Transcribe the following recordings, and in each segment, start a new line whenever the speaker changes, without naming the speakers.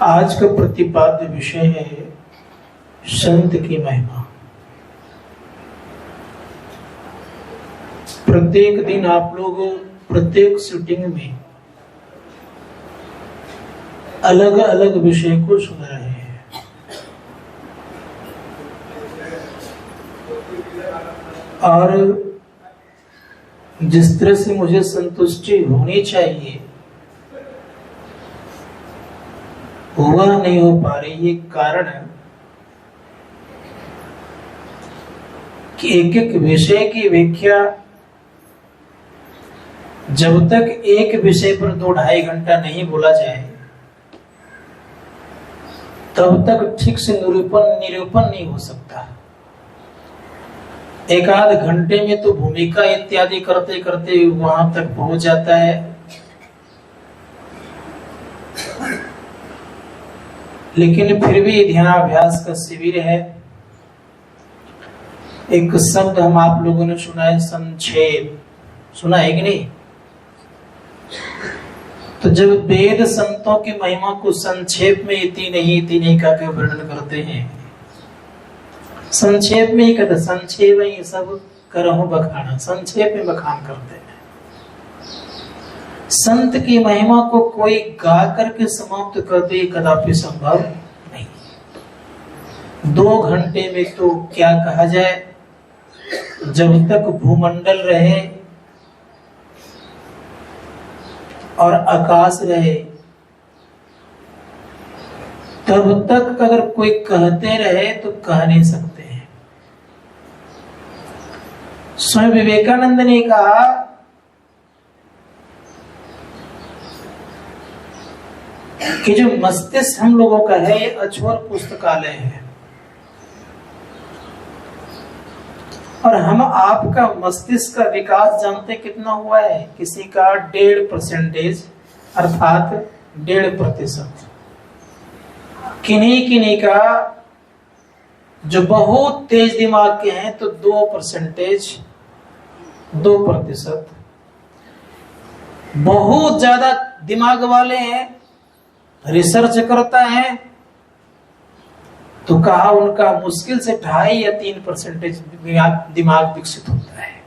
आज का प्रतिपाद्य विषय है संत की महिमा। प्रत्येक दिन आप लोग प्रत्येक सीटिंग में अलग अलग विषय को सुन रहे हैं। और जिस तरह से मुझे संतुष्टि होनी चाहिए वह नहीं हो पा रही। ये कारण है कि एक एक विषय की व्याख्या जब तक एक विषय पर 2-2.5 घंटा नहीं बोला जाए तब तक ठीक से निरूपण नहीं हो सकता। एक आध घंटे में तो भूमिका इत्यादि करते करते वहां तक पहुंच जाता है। लेकिन फिर भी ध्यानाभ्यास का शिविर है। एक शब्द हम आप लोगों ने सुना है, संक्षेप। सुना है कि नहीं? तो जब वेद संतों की महिमा को संक्षेप में इति नहीं का के वर्णन करते हैं, संक्षेप में ही कहते, संक्षेप में ये सब करहु बखाना, संक्षेप में बखान करते हैं। संत की महिमा को कोई गा करके समाप्त कर दे कदापि संभव नहीं। 2 घंटे में तो क्या कहा जाए, जब तक भूमंडल रहे और आकाश रहे तब तक अगर कोई कहते रहे तो कह नहीं सकते हैं। स्वामी विवेकानंद ने कहा कि जो मस्तिष्क हम लोगों का है ये अछोर पुस्तकालय है, और हम आपका मस्तिष्क का विकास जानते कितना हुआ है? किसी का 1.5% अर्थात 1.5%। किन्हीं का जो बहुत तेज दिमाग के हैं तो 2%। बहुत ज्यादा दिमाग वाले हैं, रिसर्च करता है तो कहा उनका मुश्किल से 2.5 या 3% दिमाग विकसित होता है।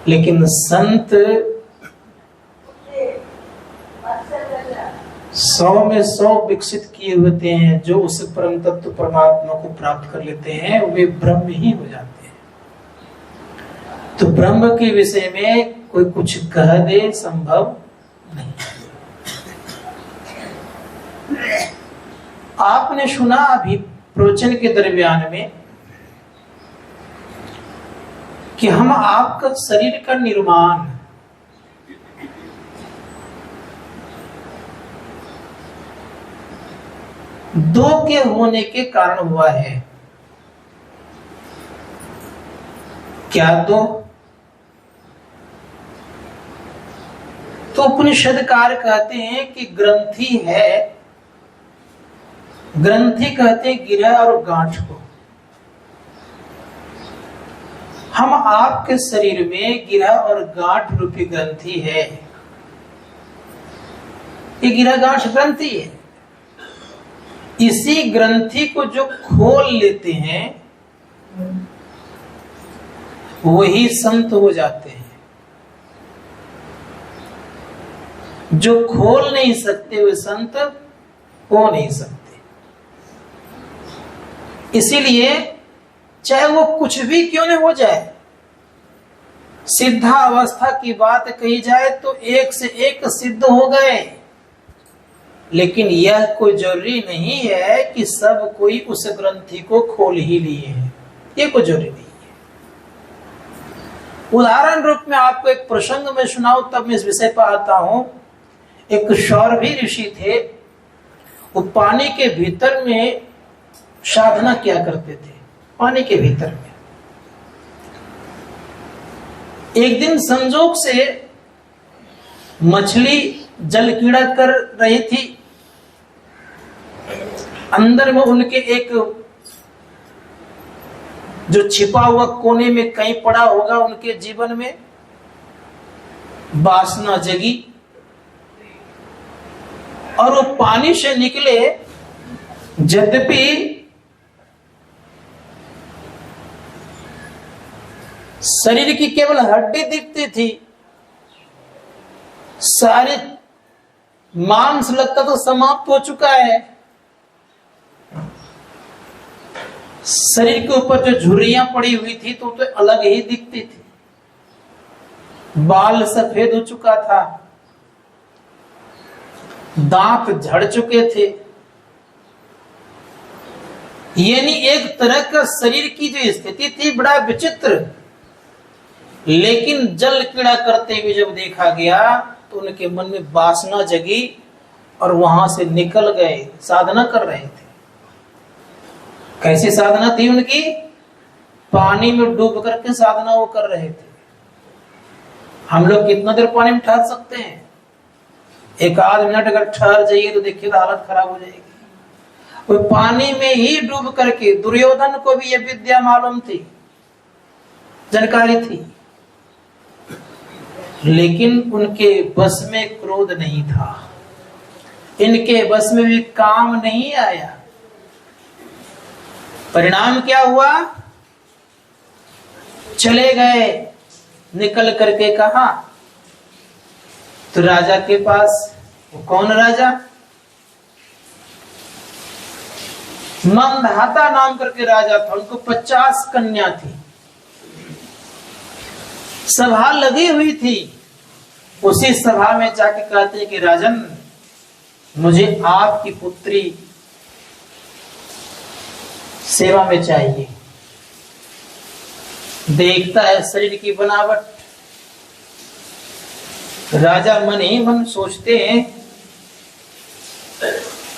लेकिन संत 100 में 100 विकसित किए होते हैं। जो उस परम तत्व परमात्मा को प्राप्त कर लेते हैं वे ब्रह्म ही हो जाते हैं। तो ब्रह्म के विषय में कोई कुछ कह दे संभव नहीं। आपने सुना अभी प्रवचन के दरमियान में कि हम आपका शरीर का निर्माण दो के होने के कारण हुआ है। क्या दो? तो उपनिषदकार कहते हैं कि ग्रंथि है। ग्रंथि कहते हैं गिरह और गांठ को। हम आपके शरीर में गिरह और गांठ रूपी ग्रंथि है। ये गिरह गांठ ग्रंथि है। इसी ग्रंथि को जो खोल लेते हैं वही संत हो जाते हैं। जो खोल नहीं सकते वे संत हो नहीं सकते। इसीलिए चाहे वो कुछ भी क्यों न हो जाए, सिद्धा अवस्था की बात कही जाए तो एक से एक सिद्ध हो गए, लेकिन यह कोई जरूरी नहीं है कि सब कोई उस ग्रंथि को खोल ही लिए हैं। ये कोई जरूरी नहीं है। उदाहरण रूप में आपको एक प्रसंग में सुनाऊं तब मैं इस विषय पर आता हूं। एक सौरभी ऋषि थे। वो पानी के भीतर में साधना किया करते थे। पानी के भीतर में एक दिन संजोग से मछली जल कीड़ा कर रही थी। अंदर में उनके एक जो छिपा हुआ कोने में कहीं पड़ा होगा उनके जीवन में वासना जगी। और वो पानी से निकले, यद्यपि शरीर की केवल हड्डी दिखती थी, सारे मांस लगता तो समाप्त हो चुका है। शरीर के ऊपर जो झुर्रियां पड़ी हुई थी तो अलग ही दिखती थी। बाल सफेद हो चुका था, दांत झड़ चुके थे। यानी एक तरह का शरीर की जो स्थिति थी बड़ा विचित्र। लेकिन जल क्रीड़ा करते हुए जब देखा गया तो उनके मन में वासना जगी और वहां से निकल गए, साधना कर रहे थे। कैसी साधना थी उनकी? पानी में डूब करके साधना वो कर रहे थे। हम लोग कितना देर पानी में ठहर सकते हैं? एक आध मिनट अगर ठहर जाइए तो देखिए तो हालत खराब हो जाएगी। वो पानी में ही डूब करके, दुर्योधन को भी यह विद्या मालूम थी, जानकारी थी, लेकिन उनके बस में क्रोध नहीं था, इनके बस में भी काम नहीं आया। परिणाम क्या हुआ? चले गए, निकल करके कहा तो राजा के पास। वो कौन राजा? मंदहाता नाम करके राजा था, उनको 50 कन्या थी। सभा लगी हुई थी, उसी सभा में जाके कहते हैं कि राजन, मुझे आपकी पुत्री सेवा में चाहिए। देखता है शरीर की बनावट, राजा मन ही मन सोचते हैं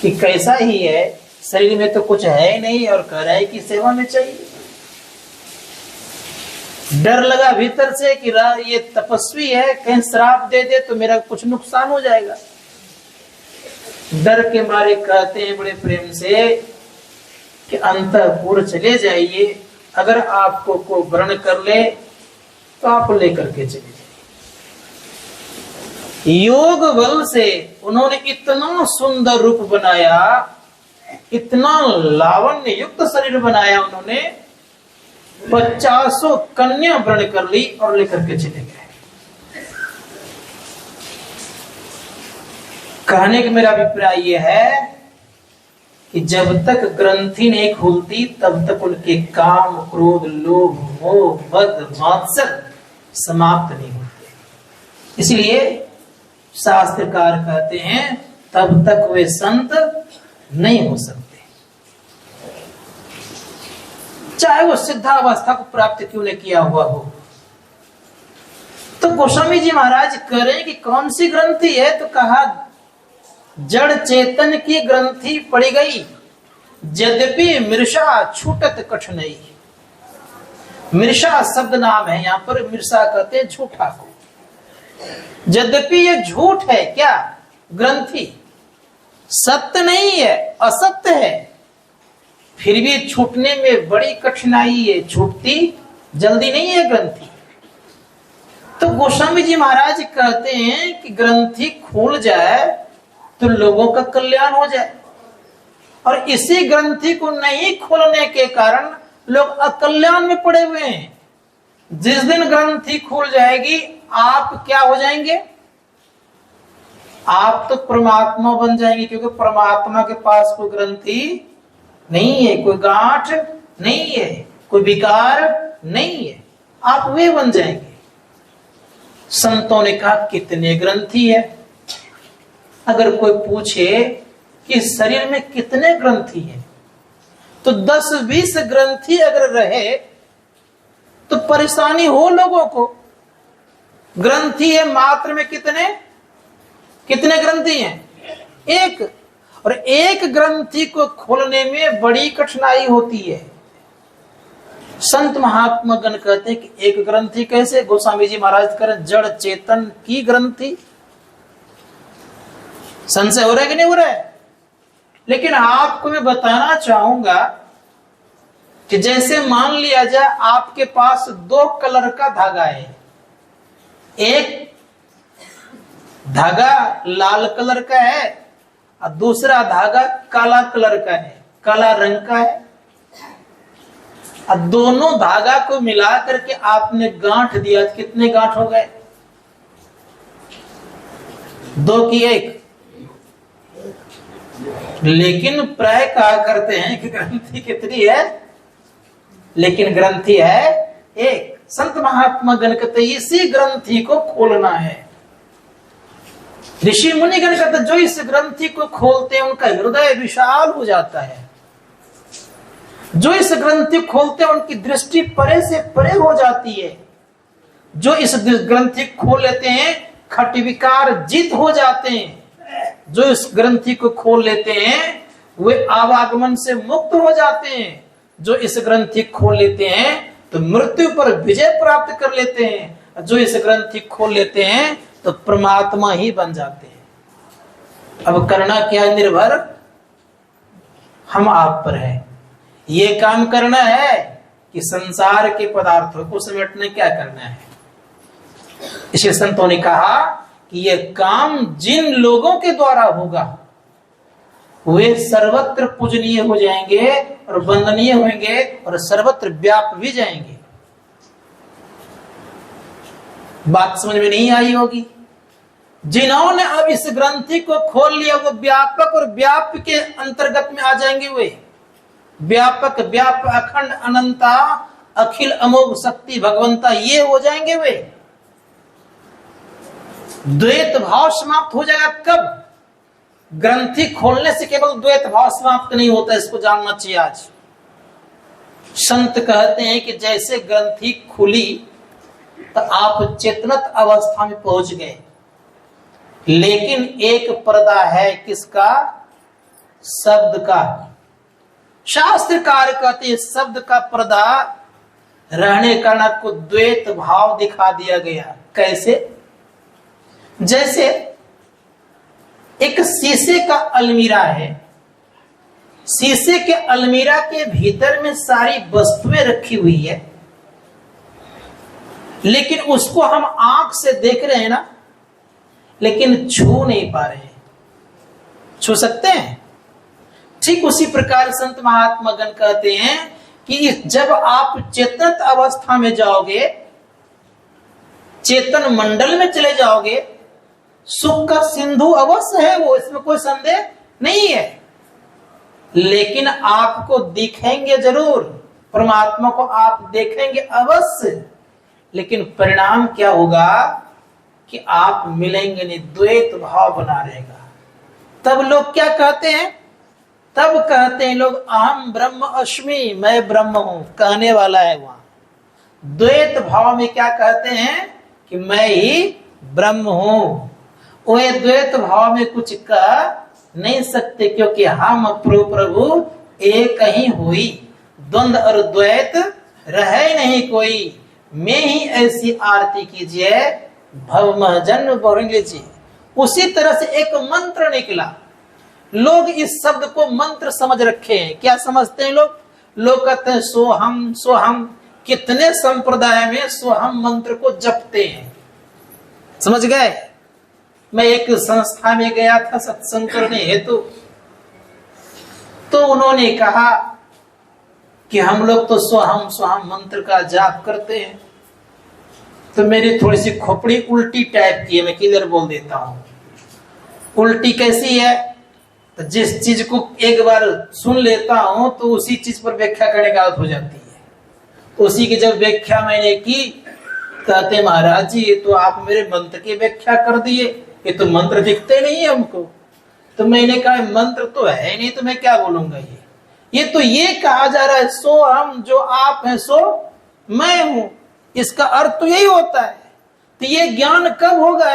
कि कैसा ही है, शरीर में तो कुछ है ही नहीं और कह रहा है कि सेवा में चाहिए। डर लगा भीतर से कि ये तपस्वी है, कहीं श्राप दे दे तो मेरा कुछ नुकसान हो जाएगा। डर के मारे कहते हैं बड़े प्रेम से कि अंतःपुर चले जाइए, अगर आपको को वर्ण कर ले तो आप लेकर के चले जाइए। योग बल से उन्होंने इतना सुंदर रूप बनाया, इतना लावण्य युक्त शरीर बनाया, उन्होंने 50 कन्या वर्ण कर ली और लेकर के चले गए। कहने का मेरा अभिप्राय यह है कि जब तक ग्रंथि नहीं खुलती तब तक उनके काम, क्रोध, लोभ, मोह, मद, मात्सर्य समाप्त नहीं होते। इसलिए शास्त्रकार कहते हैं तब तक वे संत नहीं हो सकते, चाहे वो सिद्धावस्था को प्राप्त क्यों न किया हुआ हो। तो गोस्वामी जी महाराज करें कि कौन सी ग्रंथि है, तो कहा जड़ चेतन की ग्रंथि पड़ी गई, यद्यपि मृषा छूटत कठिनाई। मृषा शब्द नाम है, यहां पर मृषा कहते हैं झूठा को। यद्यपि ये झूठ है, क्या ग्रंथि सत्य नहीं है, असत्य है, फिर भी छूटने में बड़ी कठिनाई है, छूटती जल्दी नहीं है ग्रंथि। तो गोस्वामी जी महाराज कहते हैं कि ग्रंथि खुल जाए तो लोगों का कल्याण हो जाए, और इसी ग्रंथि को नहीं खोलने के कारण लोग अकल्याण में पड़े हुए हैं। जिस दिन ग्रंथि खुल जाएगी आप क्या हो जाएंगे? आप तो परमात्मा बन जाएंगे, क्योंकि परमात्मा के पास कोई ग्रंथि नहीं है, कोई गांठ नहीं है, कोई विकार नहीं है, आप वे बन जाएंगे। संतों ने कहा कितने ग्रंथि है? अगर कोई पूछे कि शरीर में कितने ग्रंथि हैं, तो 10-20 ग्रंथि अगर रहे तो परेशानी हो लोगों को। ग्रंथि है मात्र में कितने ग्रंथि हैं? एक, और एक ग्रंथि को खोलने में बड़ी कठिनाई होती है। संत महात्मा गण कहते हैं कि एक ग्रंथि कैसे? गोस्वामी जी महाराज करें जड़ चेतन की ग्रंथि। संशय हो रहा है कि नहीं हो रहा है? लेकिन आपको मैं बताना चाहूंगा कि जैसे मान लिया जाए आपके पास 2 कलर का धागा है, एक धागा लाल कलर का है और दूसरा धागा काला कलर का है, काला रंग का है। अब दोनों धागा को मिला करके आपने गांठ दिया, कितने गांठ हो गए? 2 की 1। लेकिन प्राय कहा करते हैं कि ग्रंथि कितनी है, लेकिन ग्रंथि है 1। संत महात्मा गण कहते इसी ग्रंथि को खोलना है। ऋषि मुनि गण कहते जो इस ग्रंथि को खोलते हैं उनका हृदय विशाल हो जाता है। जो इस ग्रंथि खोलते हैं उनकी दृष्टि परे से परे हो जाती है। जो इस ग्रंथि खोल लेते हैं खट विकार जीत हो जाते हैं। जो इस ग्रंथि को खोल लेते हैं वे आवागमन से मुक्त हो जाते हैं। जो इस ग्रंथि खोल लेते हैं तो मृत्यु पर विजय प्राप्त कर लेते हैं। जो इस ग्रंथि खोल लेते हैं तो परमात्मा ही बन जाते हैं। अब करना क्या है? निर्भर हम आप पर है। ये काम करना है कि संसार के पदार्थों को समेटने क्या करना है। इसलिए संतों ने कहा कि यह काम जिन लोगों के द्वारा होगा वे सर्वत्र पूजनीय हो जाएंगे और वंदनीय होंगे और सर्वत्र व्याप भी जाएंगे। बात समझ में नहीं आई होगी। जिन्होंने अब इस ग्रंथि को खोल लिया वो व्यापक और व्याप के अंतर्गत में आ जाएंगे। वे व्यापक व्याप अखंड अनंता अखिल अमोघ शक्ति भगवंता ये हो जाएंगे। वे द्वैत भाव समाप्त हो जाएगा। कब? ग्रंथि खोलने से केवल द्वैत भाव समाप्त नहीं होता, इसको जानना चाहिए। आज संत कहते हैं कि जैसे ग्रंथि खुली तो आप चेतनत अवस्था में पहुंच गए, लेकिन एक पर्दा है किसका? शब्द का। शास्त्रकार कहते हैं शब्द का पर्दा रहने कारण आपको द्वैत भाव दिखा दिया गया। कैसे? जैसे एक शीशे का अलमीरा है, शीशे के अलमीरा के भीतर में सारी वस्तुएं रखी हुई है, लेकिन उसको हम आंख से देख रहे हैं ना, लेकिन छू नहीं पा रहे। छू सकते हैं? ठीक उसी प्रकार संत महात्मा गण कहते हैं कि जब आप चेतन अवस्था में जाओगे, चेतन मंडल में चले जाओगे, सुख का सिंधु अवश्य है वो, इसमें कोई संदेह नहीं है, लेकिन आपको दिखेंगे जरूर, परमात्मा को आप देखेंगे अवश्य, लेकिन परिणाम क्या होगा कि आप मिलेंगे नहीं, द्वैत भाव बना रहेगा। तब लोग क्या कहते हैं? तब कहते हैं लोग अहम ब्रह्म अस्मि, मैं ब्रह्म हूं, कहने वाला है वहां। द्वैत भाव में क्या कहते हैं कि मैं ही ब्रह्म हूं। वो द्वैत भाव में कुछ कह नहीं सकते, क्योंकि हम प्रभु एक ही हुई, द्वंद और द्वैत रहे नहीं कोई। मैं ही ऐसी आरती कीजिए भव जन्म बहुरंगी जी। उसी तरह से एक मंत्र निकला। लोग इस शब्द को मंत्र समझ रखे हैं। क्या समझते हैं लोग? लोग कहते हैं सोहम सोहम। कितने संप्रदाय में सोहम मंत्र को जपते हैं, समझ गए? मैं एक संस्था में गया था सत्संग करने हेतु, तो उन्होंने कहा कि हम लोग तो सोहम सोहम मंत्र का जाप करते हैं। तो मेरी थोड़ी सी खोपड़ी उल्टी टाइप की है, मैं क्लियर बोल देता हूं। उल्टी कैसी है? तो जिस चीज को एक बार सुन लेता हूं तो उसी चीज पर व्याख्या करने की आदत हो जाती है। तो उसी की जब व्याख्या मैंने की, कहते महाराज जी ये तो आप मेरे मंत्र की व्याख्या कर दिए, ये तो मंत्र दिखते नहीं है हमको। तो मैंने कहा मंत्र तो है नहीं, तो मैं क्या बोलूंगा। ये तो ये कहा जा रहा है सो हम, जो आप हैं सो मैं हूं, इसका अर्थ तो यही होता है। तो ये ज्ञान कब होगा?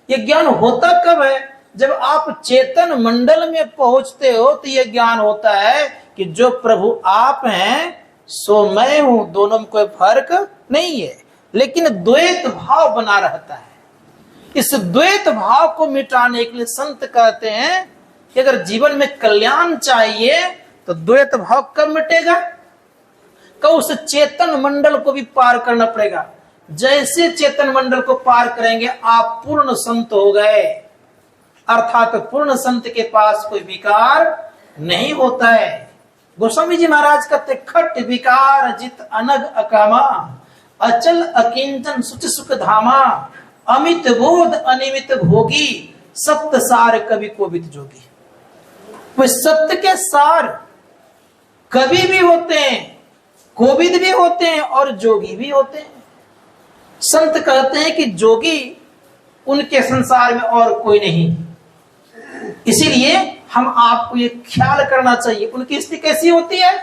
ये ज्ञान होता कब है? जब आप चेतन मंडल में पहुंचते हो तो ये ज्ञान होता है कि जो प्रभु आप हैं सो मैं हूं, दोनों में कोई फर्क नहीं है, लेकिन द्वैत भाव बना रहता है। इस द्वैत भाव को मिटाने के लिए संत कहते हैं कि अगर जीवन में कल्याण चाहिए तो द्वैत भाव कब मिटेगा? कब? उस चेतन मंडल को भी पार करना पड़ेगा। जैसे चेतन मंडल को पार करेंगे आप पूर्ण संत हो गए। अर्थात पूर्ण संत के पास कोई विकार नहीं होता है। गोस्वामी जी महाराज कहते खट विकार जित अनग अकामा, अचल अकिंचन सुच सुख धामा, अमित बोध अनिमित भोगी, सप्त सार कवि कोविद जोगी। वो सत्य के सार कवि भी होते हैं, कोविद भी होते हैं और जोगी भी होते हैं। संत कहते हैं कि जोगी उनके संसार में और कोई नहीं। इसीलिए हम आपको ये ख्याल करना चाहिए। उनकी स्थिति कैसी होती है?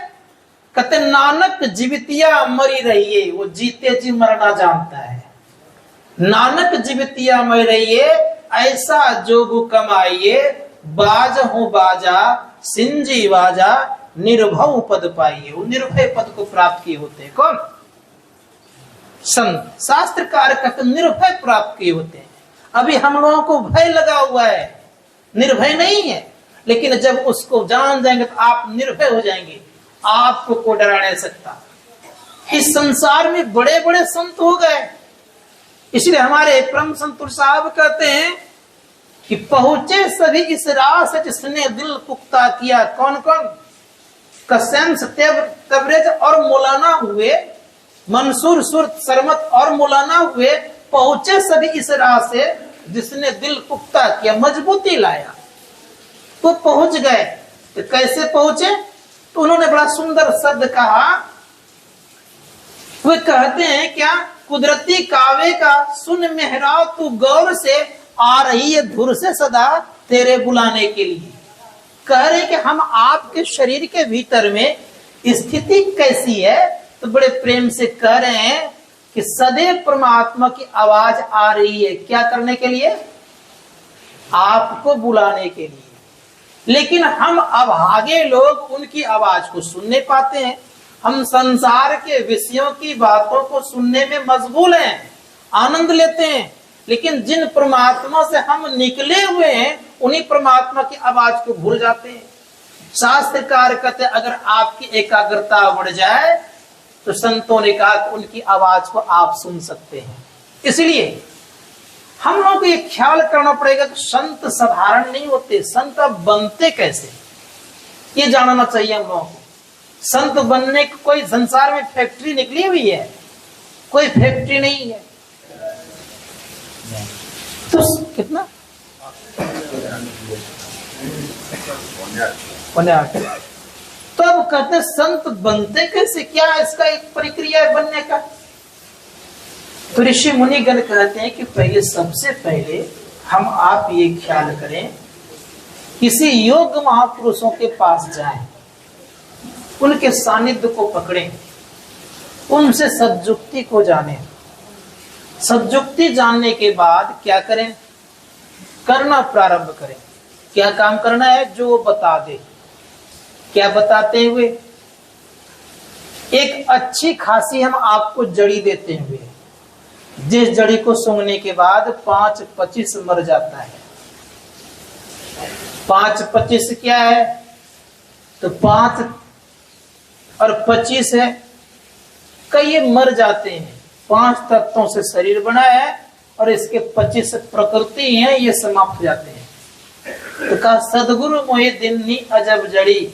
कहते नानक जीवितिया मरी रहिए, वो जीते जी मरना जानता है। नानक जीवितिया मरी रहिए, ऐसा जोग कमाइए, बाज हूं बाजा सिंजी बाजा, निर्भव पद पाइए। वो निर्भय पद को प्राप्त किए होते हैं। कौन? संत। शास्त्रकार कहते निर्भय प्राप्त किए होते हैं। अभी हम लोगों को भय लगा हुआ है, निर्भय नहीं है, लेकिन जब उसको जान जाएंगे तो आप निर्भय हो जाएंगे। आपको कोई डरा नहीं सकता। इस संसार में बड़े बड़े संत हो गए, इसलिए हमारे परम संतुर साहब कहते हैं कि पहुंचे सभी इस राह से जिसने दिल पुख्ता किया। कौन कौन? कसम तबरेज और मौलाना हुए, मंसूर सुरत सरमत और मौलाना हुए। पहुंचे सभी इस राह से जिसने दिल पुख्ता किया, मजबूती लाया, तो पहुंच गए। तो कैसे पहुंचे? तो उन्होंने बड़ा सुंदर शब्द कहा। वे कहते हैं क्या? कुदरती कावे का सुन मेहरा तू गौर से, आ रही है धुर से सदा तेरे बुलाने के लिए। कह रहे कि हम आपके शरीर के भीतर में स्थिति कैसी है? तो बड़े प्रेम से कह रहे हैं कि सदैव परमात्मा की आवाज आ रही है। क्या करने के लिए? आपको बुलाने के लिए। लेकिन हम अभागे लोग उनकी आवाज को सुन नहीं पाते हैं। हम संसार के विषयों की बातों को सुनने में मशगूल हैं, आनंद लेते हैं, लेकिन जिन परमात्मा से हम निकले हुए हैं उन्हीं परमात्मा की आवाज को भूल जाते हैं। शास्त्रकार कहते अगर आपकी एकाग्रता बढ़ जाए तो संतों ने कहा कि उनकी आवाज को आप सुन सकते हैं। इसलिए हम लोगों को ये ख्याल करना पड़ेगा कि संत साधारण नहीं होते। संत बनते कैसे, ये जानना चाहिए हम लोगों को। संत बनने की कोई संसार में फैक्ट्री निकली हुई है? कोई फैक्ट्री नहीं है। तो कितना तो अब कहते संत बनते कैसे, क्या इसका एक प्रक्रिया है बनने का? तो ऋषि मुनिगण कहते हैं कि पहले, सबसे पहले हम आप ये ख्याल करें, किसी योग्य महापुरुषों के पास जाएं, उनके सानिध्य को पकड़ें, उनसे सद्युक्ति को जानें। सद्युक्ति जानने के बाद क्या करें? करना प्रारंभ करें। क्या काम करना है? जो वो बता दे। क्या बताते हुए? एक अच्छी खासी हम आपको जड़ी देते हुए, जिस जड़ी को सूंघने के बाद 5-25 मर जाता है। 5-25 क्या है? तो 5 और 25 है, कई मर जाते हैं। 5 तत्वों से शरीर बना है और इसके 25 प्रकृति हैं, ये समाप्त हो जाते हैं। तो कहा सदगुरु मोहि दिन्नी अजब जड़ी,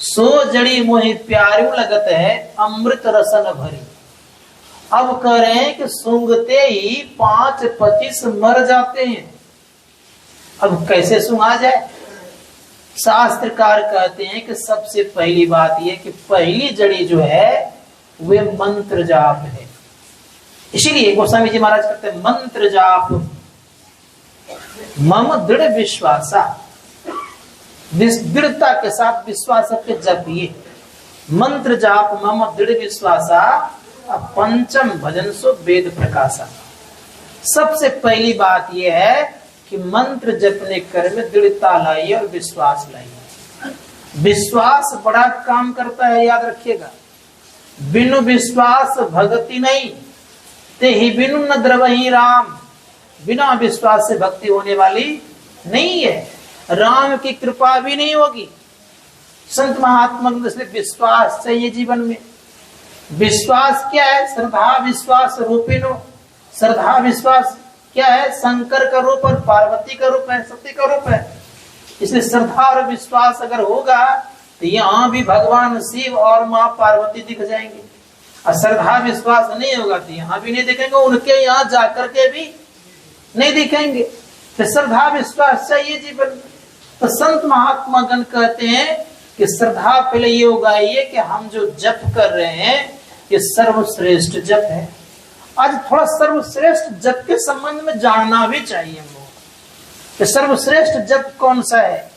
सो जड़ी मोहि प्यारू लगत है, अमृत रसन भरी। अब कह रहे हैं कि सूंघते ही 5-25 मर जाते हैं। अब कैसे सूंघा जाए? शास्त्रकार कहते हैं कि सबसे पहली बात यह कि पहली जड़ी जो है वे मंत्र जाप है। इसीलिए गोस्वामी जी महाराज कहते हैं मंत्र जाप मम दृढ़ विश्वासा, दृढ़ता के साथ विश्वास के जपिए। मंत्र जाप मम दृढ़ विश्वासा, पंचम भजन सो वेद प्रकाशा। सबसे पहली बात यह है कि मंत्र जपने कर में दृढ़ता लाइए और विश्वास लाइए। विश्वास बड़ा काम करता है, याद रखिएगा। बिनु विश्वास भक्ति नहीं, ते ही बिनु न द्रवही राम। बिना विश्वास से भक्ति होने वाली नहीं है, राम की कृपा भी नहीं होगी। संत महात्मा इसलिए विश्वास चाहिए जीवन में। विश्वास क्या है? श्रद्धा विश्वास रूपिणो। श्रद्धा विश्वास क्या है, शंकर का रूप और पार्वती का रूप है, सती का रूप है। इसलिए श्रद्धा और विश्वास अगर होगा तो यहाँ भी भगवान शिव और माँ पार्वती दिख जाएंगे। और श्रद्धा विश्वास नहीं होगा तो यहाँ भी नहीं दिखेंगे, उनके यहाँ जाकर के भी नहीं दिखेंगे। तो श्रद्धा विश्वास चाहिए जीवन में। तो संत महात्मा गण कहते हैं कि श्रद्धा पहले ये उगाइए कि हम जो जप कर रहे हैं ये सर्वश्रेष्ठ जप है। आज थोड़ा सर्वश्रेष्ठ जप के संबंध में जानना भी चाहिए हम लोग कि सर्वश्रेष्ठ जप कौन सा है।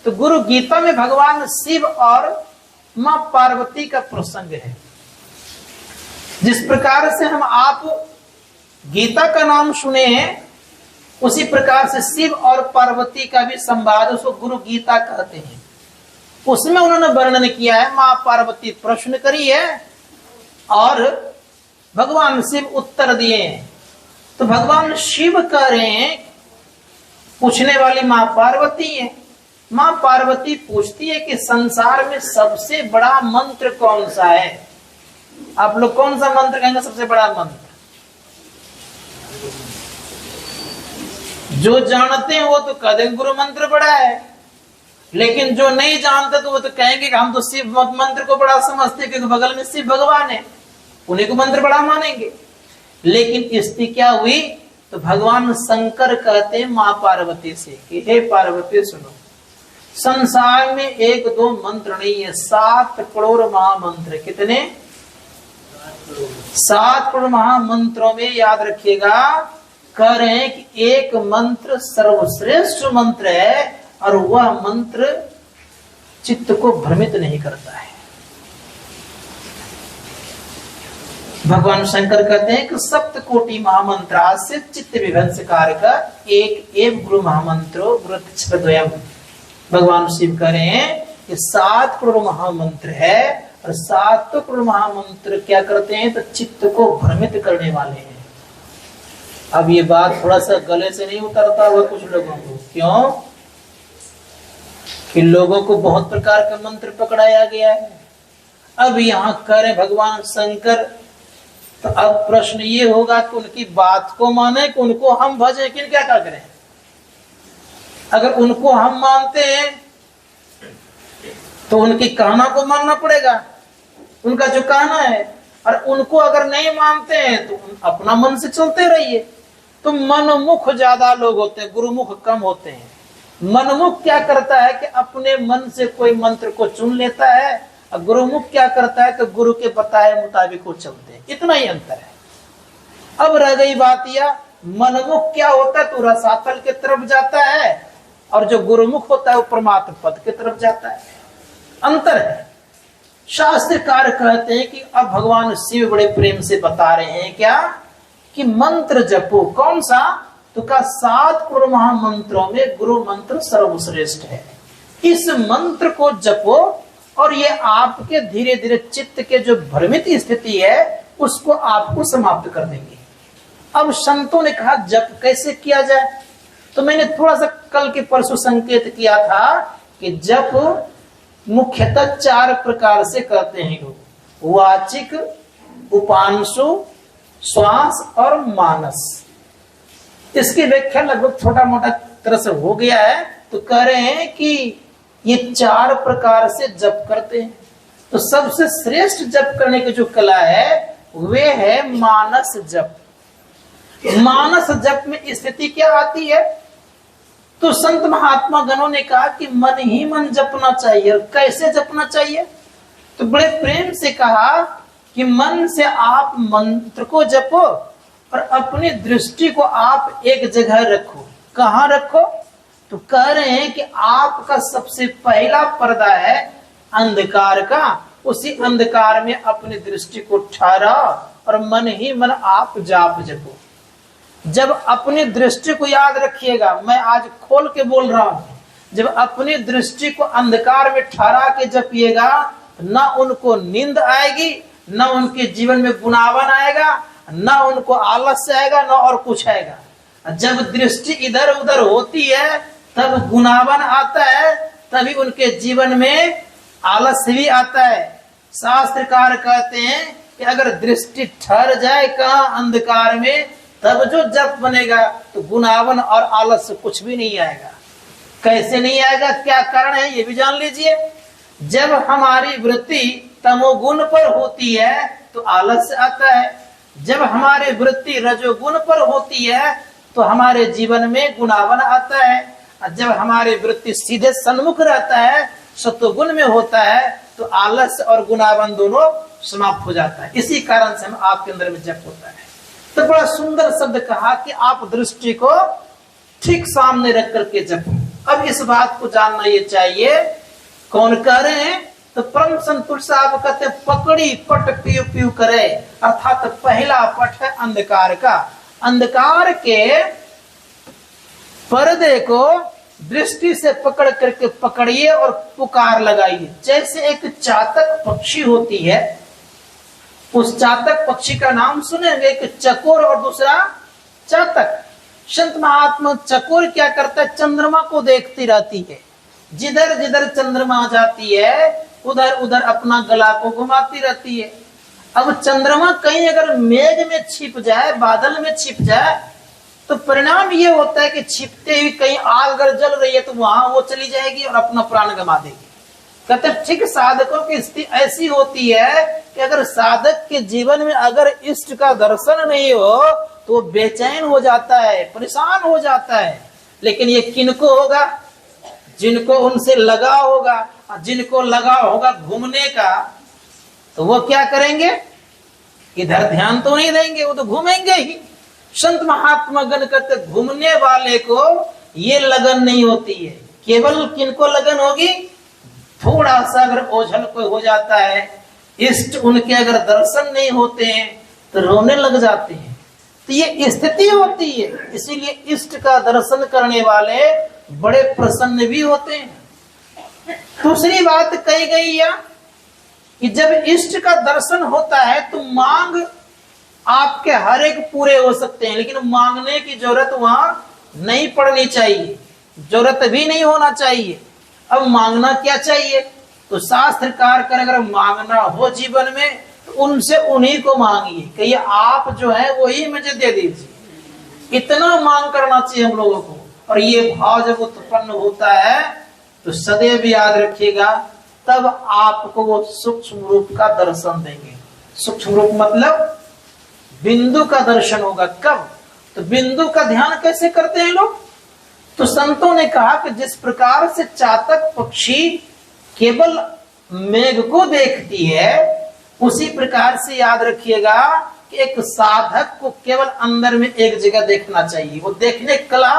तो गुरु गीता में भगवान शिव और मां पार्वती का प्रसंग है। जिस प्रकार से हम आप गीता का नाम सुने हैं उसी प्रकार से शिव और पार्वती का भी संवाद, उसको गुरु गीता कहते हैं। उसमें उन्होंने वर्णन किया है, मां पार्वती प्रश्न करी है और भगवान शिव उत्तर दिए हैं। तो भगवान शिव कह रहे हैं, पूछने वाली मां पार्वती है। मां पार्वती पूछती है कि संसार में सबसे बड़ा मंत्र कौन सा है। आप लोग कौन सा मंत्र कहेंगे सबसे बड़ा मंत्र? जो जानते हैं वो तो कह देंगे गुरु मंत्र बड़ा है, लेकिन जो नहीं जानते तो वो तो कहेंगे कि हम तो शिव मंत्र को बड़ा समझते हैं क्योंकि बगल में शिव भगवान है, उन्हीं को मंत्र बड़ा मानेंगे। लेकिन स्थिति क्या हुई, तो भगवान शंकर कहते हैं मां पार्वती से कि हे पार्वती सुनो, संसार में एक दो मंत्र नहीं है, 7 करोड़ महामंत्र। कितने? 7 करोड़ महामंत्रों में याद रखिएगा, कह रहे हैं कि एक मंत्र सर्वश्रेष्ठ मंत्र है और वह मंत्र चित्त को भ्रमित नहीं करता है। भगवान शंकर कहते हैं कि 7 कोटि महामंत्र से चित्त विभंसकार का एक एव गुरु महामंत्रो गुरुद्वयम्। भगवान शिव कह रहे हैं कि 7 करोड़ महामंत्र है और 7 करोड़ महामंत्र क्या करते हैं, तो चित्त को भ्रमित करने वाले हैं। अब ये बात थोड़ा सा गले से नहीं उतरता हुआ कुछ लोगों को, क्यों कि लोगों को बहुत प्रकार का मंत्र पकड़ाया गया है। अब यहाँ करे भगवान शंकर, तो अब प्रश्न ये होगा कि उनकी बात को माने कि उनको हम भजे, कि क्या करें। अगर उनको हम मानते हैं तो उनकी कहना को मानना पड़ेगा, उनका जो कहना है। और उनको अगर नहीं मानते हैं तो अपना मन से चलते रहिए। तो मनमुख ज्यादा लोग होते हैं, गुरुमुख कम होते हैं। मनमुख क्या करता है कि अपने मन से कोई मंत्र को चुन लेता है, और गुरुमुख क्या करता है तो गुरु के बताए मुताबिक वो चलते हैं। इतना ही अंतर है। अब रह गई बात यह, मनमुख क्या होता है तो रसातल की तरफ जाता है, और जो गुरुमुख होता है वो परमात्मा पद की तरफ जाता है। अंतर है। शास्त्रकार कहते हैं कि अब भगवान शिव बड़े प्रेम से बता रहे हैं क्या कि मंत्र जपो। कौन सा? तो का 7 करोड़ महामंत्रों में गुरु मंत्र सर्वश्रेष्ठ है। इस मंत्र को जपो और ये आपके धीरे धीरे चित्त के जो भ्रमित स्थिति है उसको आपको समाप्त कर देंगे। अब संतों ने कहा जप कैसे किया जाए, तो मैंने थोड़ा सा कल के परसों संकेत किया था कि जप मुख्यतः 4 प्रकार से करते हैं लोग, वाचिक, उपांशु, श्वास और मानस। इसकी व्याख्या लगभग छोटा मोटा तरह से हो गया है। तो कह रहे हैं कि ये 4 प्रकार से जप करते हैं। तो सबसे श्रेष्ठ जप करने की जो कला है वे है मानस जप। मानस जप में स्थिति क्या आती है, तो संत महात्मा गणों ने कहा कि मन ही मन जपना चाहिए। और कैसे जपना चाहिए, तो बड़े प्रेम से कहा कि मन से आप मंत्र को जपो और अपनी दृष्टि को आप एक जगह रखो। कहाँ रखो, तो कह रहे हैं कि आपका सबसे पहला पर्दा है अंधकार का, उसी अंधकार में अपनी दृष्टि को ठहरा और मन ही मन आप जाप जपो। जब अपनी दृष्टि को याद रखिएगा, मैं आज खोल के बोल रहा हूं, जब अपनी दृष्टि को अंधकार में ठहरा के जपिएगा न उनको नींद आएगी, न उनके जीवन में गुनावन आएगा, न उनको आलस्य आएगा, न और कुछ आएगा। जब दृष्टि इधर उधर होती है तब गुनावन आता है, तभी उनके जीवन में आलस्य भी आता है। शास्त्रकार कहते हैं कि अगर दृष्टि ठहर जाए कहाँ, अंधकार में, तब जो जप बनेगा। तो गुनावन और आलस्य कुछ भी नहीं आएगा। कैसे नहीं आएगा, क्या कारण है ये भी जान लीजिए। जब हमारी वृत्ति तमोगुण पर होती है तो आलस्य आता है। जब हमारी वृत्ति रजोगुण पर होती है तो हमारे जीवन में गुनावन आता है। और जब हमारी वृत्ति सीधे सन्मुख रहता है, सत्वगुण में होता है, तो आलस्य और गुनावन दोनों समाप्त हो जाता है। इसी कारण से हम आपके अंदर में जप होता है। तो बड़ा सुंदर शब्द कहा कि आप दृष्टि को ठीक सामने रख करके जपो। अब इस बात को जानना ये चाहिए, कौन कह रहे हैं, तो परम संतुष्ट साहब कहते पकड़ी पट पीयू पीयू करे, अर्थात पहला पट है अंधकार का। अंधकार के पर्दे को दृष्टि से पकड़ करके पकड़िए और पुकार लगाइए। जैसे एक चातक पक्षी होती है, उस चातक पक्षी का नाम सुनेंगे, एक चकोर और दूसरा चातक। संत महात्मा चकोर क्या करता है, चंद्रमा को देखती रहती है। जिधर जिधर चंद्रमा जाती है उधर उधर अपना गला को घुमाती रहती है। अब चंद्रमा कहीं अगर मेघ में छिप जाए, बादल में छिप जाए, तो परिणाम ये होता है कि छिपते हुए कहीं आग अगर जल रही है तो वहां वो चली जाएगी और अपना प्राण गंवा देगी। कहते ठीक साधकों की स्थिति ऐसी होती है कि अगर साधक के जीवन में अगर इष्ट का दर्शन नहीं हो तो वो बेचैन हो जाता है, परेशान हो जाता है। लेकिन ये किनको होगा, जिनको उनसे लगा होगा, जिनको लगा होगा घूमने का, तो वो क्या करेंगे, इधर ध्यान तो नहीं देंगे, वो तो घूमेंगे ही। संत महात्मा गण कहते घूमने वाले को ये लगन नहीं होती है। केवल किनको लगन होगी, थोड़ा सा अगर ओझल कोई हो जाता है, इष्ट उनके अगर दर्शन नहीं होते हैं तो रोने लग जाते हैं। तो ये स्थिति होती है। इसीलिए इष्ट का दर्शन करने वाले बड़े प्रसन्न भी होते हैं। दूसरी बात कही गई है कि जब इष्ट का दर्शन होता है तो मांग आपके हर एक पूरे हो सकते हैं, लेकिन मांगने की जरूरत वहां नहीं पड़नी चाहिए, जरूरत भी नहीं होना चाहिए। अब मांगना क्या चाहिए, तो शास्त्रकार कर अगर मांगना हो जीवन में तो उनसे उन्हीं को मांगिए, कहिए आप जो है वही मुझे दे दीजिए। इतना मांग करना चाहिए हम लोगों को। और ये भाव जब उत्पन्न होता है तो सदैव याद रखिएगा, तब आपको वो सूक्ष्म रूप का दर्शन देंगे। सूक्ष्म रूप मतलब बिंदु का दर्शन होगा। कब, तो बिंदु का ध्यान कैसे करते हैं लोग, तो संतों ने कहा कि जिस प्रकार से चातक पक्षी केवल मेघ को देखती है, उसी प्रकार से याद रखिएगा कि एक साधक को केवल अंदर में एक जगह देखना चाहिए। वो देखने कला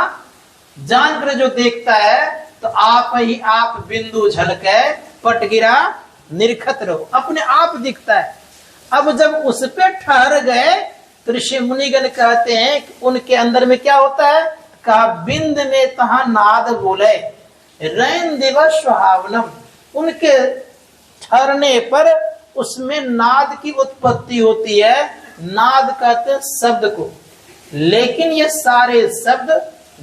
जानकर जो देखता है, तो आप ही आप बिंदु झलके पट गिरा निरखत रहो, अपने आप दिखता है। अब जब उस पे ठहर गए तो ऋषि मुनिगण कहते हैं कि उनके अंदर में क्या होता है, कहा बिंद में तहा नाद बोले रैन दिवस सुहावनम। उनके ठहरने पर उसमें नाद की उत्पत्ति होती है। नाद कहते हैं शब्द को, लेकिन ये सारे शब्द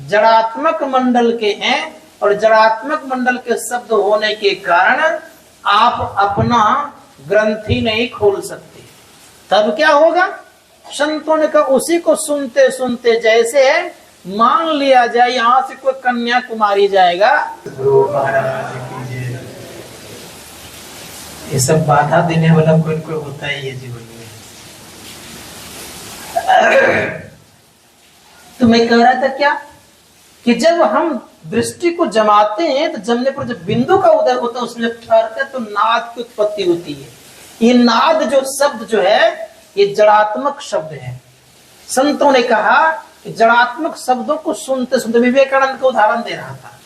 जड़ात्मक मंडल के हैं और जड़ात्मक मंडल के शब्द होने के कारण आप अपना ग्रंथि नहीं खोल सकते। तब क्या होगा, संतों ने कहा उसी को सुनते सुनते जैसे मान लिया जाए यहां से कोई कन्याकुमारी जाएगा, ये सब बाधा देने वाला कोई कोई होता है ये जीवन में। तो मैं कह रहा था क्या कि जब हम दृष्टि को जमाते हैं तो जमने पर जब बिंदु का उदय होता है उसमें ठहरते तो नाद की उत्पत्ति होती है। ये नाद जो शब्द जो है ये जड़ात्मक शब्द है। संतों ने कहा कि जड़ात्मक शब्दों को सुनते सुनते, विवेकानंद का उदाहरण दे रहा था,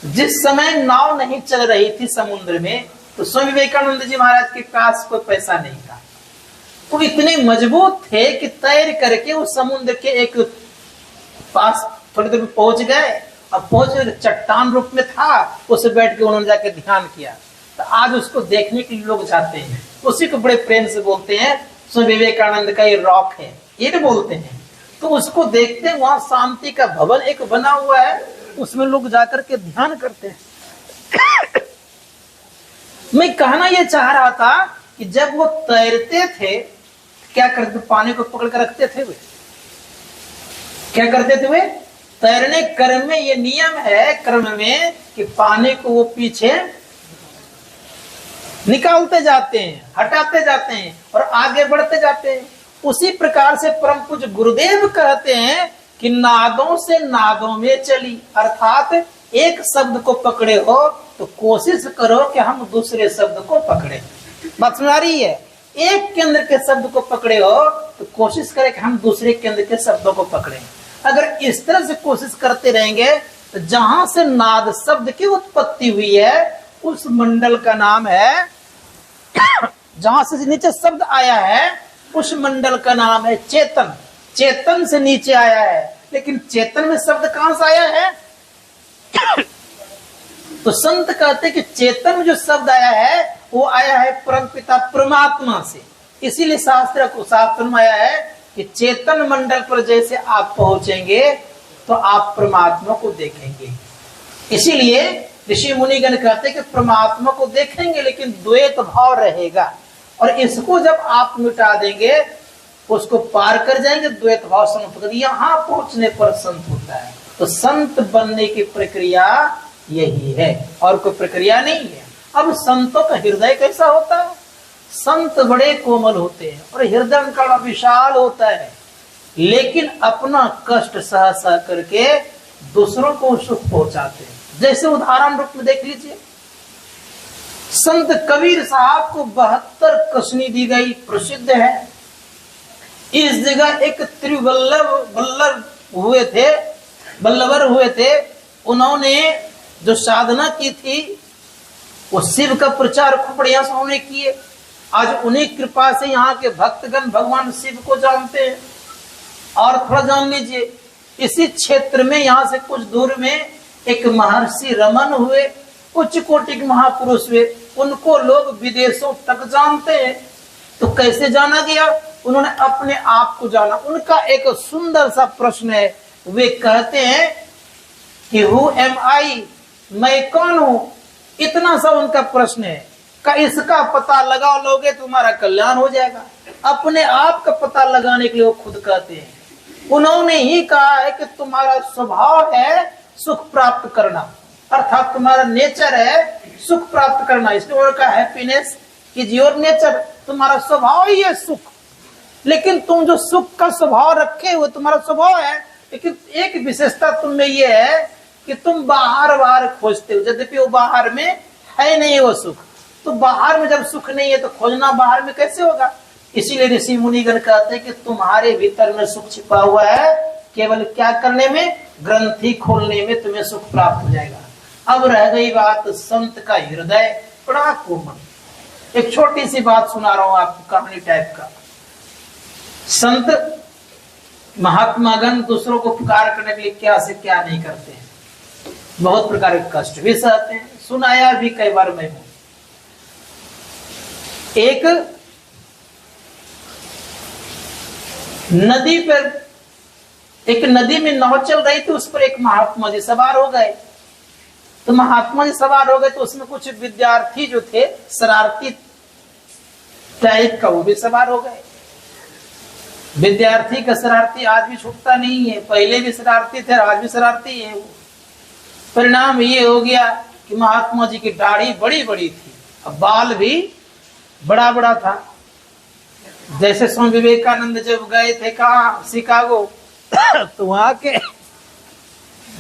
जिस समय नाव नहीं चल रही थी समुद्र में, तो स्वामी विवेकानंद जी महाराज के पास कोई पैसा नहीं था, तो इतने मजबूत थे कि तैर करके उस समुद्र के एक पास थोड़ी देर पहुंच गए। अब पहुंच चट्टान रूप में था, उसे बैठ के उन्होंने जाके ध्यान किया। तो आज उसको देखने के लिए लोग जाते हैं, उसी को बड़े प्रेम से बोलते हैं स्वामी विवेकानंद का ये रॉक है, ये भी बोलते हैं। तो उसको देखते हैं, वहां शांति का भवन एक बना हुआ है, उसमें लोग जाकर के ध्यान करते हैं। मैं कहना यह चाह रहा था कि जब वो तैरते थे क्या करते, पानी को पकड़ कर रखते थे वे, क्या करते थे वे? तैरने क्रम में ये नियम है, क्रम में, कि पानी को वो पीछे निकालते जाते हैं, हटाते जाते हैं और आगे बढ़ते जाते हैं। उसी प्रकार से परम पूज्य गुरुदेव कहते हैं कि नादों से नादों में चली, अर्थात एक शब्द को पकड़े हो तो कोशिश करो कि हम दूसरे शब्द को पकड़े। बात सुना रही है? एक केंद्र के शब्द को पकड़े हो तो कोशिश करें कि हम दूसरे केंद्र के शब्दों को पकड़ें। अगर इस तरह से कोशिश करते रहेंगे तो जहां से नाद शब्द की उत्पत्ति हुई है उस मंडल का नाम है, जहां से नीचे शब्द आया है उस मंडल का नाम है चेतन। चेतन से नीचे आया है, लेकिन चेतन में शब्द कहां से आया है? तो संत कहते हैं कि चेतन में जो शब्द आया है वो आया है परमपिता परमात्मा से। इसीलिए शास्त्र में आया है कि चेतन मंडल पर जैसे आप पहुंचेंगे तो आप परमात्मा को देखेंगे। इसीलिए ऋषि मुनिगण कहते हैं कि परमात्मा को देखेंगे लेकिन द्वैत भाव रहेगा, और इसको जब आप मिटा देंगे उसको पार कर जाएंगे, द्वैत भाव समाप्त। यहां पहुंचने पर संत होता है। तो संत बनने की प्रक्रिया यही है, और कोई प्रक्रिया नहीं है। अब संतों का हृदय कैसा होता है? संत बड़े कोमल होते हैं और हृदय उनका विशाल होता है, लेकिन अपना कष्ट सह सह करके दूसरों को सुख पहुंचाते हैं। जैसे उदाहरण रूप में देख लीजिए, संत कबीर साहब को 72 कसनी दी गई, प्रसिद्ध है। इस जगह एक त्रिवल्लभ बल्लवर हुए थे, उन्होंने जो साधना की थी वो शिव का प्रचार खूब बढ़िया से उन्होंने किए। आज उन्हीं कृपा से यहाँ के भक्तगण भगवान शिव को जानते हैं। और थोड़ा जान लीजिए, इसी क्षेत्र में यहाँ से कुछ दूर में एक महर्षि रमन हुए, उच्च कोटि के महापुरुष हुए, उनको लोग विदेशों तक जानते हैं। तो कैसे जाना गया? उन्होंने अपने आप को जाना। उनका एक सुंदर सा प्रश्न है, वे कहते हैं कि हु एम आई, मैं कौन हूं? इतना सा उनका प्रश्न है। का इसका पता लगा लोगे तुम्हारा कल्याण हो जाएगा। अपने आप का पता लगाने के लिए वो खुद कहते हैं। उन्होंने ही कहा है कि तुम्हारा स्वभाव है सुख प्राप्त करना, अर्थात तुम्हारा नेचर है सुख प्राप्त करना। इसलिए उनका हैप्पीनेस इज योर नेचर, तुम्हारा स्वभाव ही है सुख। लेकिन तुम जो सुख का स्वभाव रखे हुए तुम्हारा स्वभाव है, लेकिन एक विशेषता तुम में ये है कि तुम बाहर खोजते हो, यद्यपि वो बाहर में है नहीं वो सुख। तो बाहर में जब सुख नहीं है तो खोजना बाहर में कैसे होगा? इसीलिए ऋषि मुनिगण कहते हैं कि तुम्हारे भीतर में सुख छिपा हुआ है, केवल क्या करने में? ग्रंथि खोलने में तुम्हें सुख प्राप्त हो जाएगा। अब रह गई बात संत का हृदय, बड़ा कोमल। एक छोटी सी बात सुना रहा हूं आपको, कहानी टाइप का। संत महात्मागण दूसरों को पुकार करने के लिए क्या से क्या नहीं करते हैं, बहुत प्रकार के कष्ट भी सहते हैं। सुनाया भी कई बार मैं हूं। एक नदी पर, एक नदी में नाव चल रही थी, उस पर एक महात्मा जी सवार हो गए। तो महात्मा जी सवार हो गए तो उसमें कुछ विद्यार्थी जो थे शरारती टाइप का, वो भी सवार हो गए। विद्यार्थी का शरारती आज भी छूटता नहीं है, पहले भी शरारती थे आज भी शरारती है। परिणाम ये हो गया कि महात्मा जी की दाढ़ी बड़ी बड़ी थी, अब बाल भी बड़ा बड़ा था। जैसे स्वामी विवेकानंद जब गए थे कहा शिकागो तो वहां के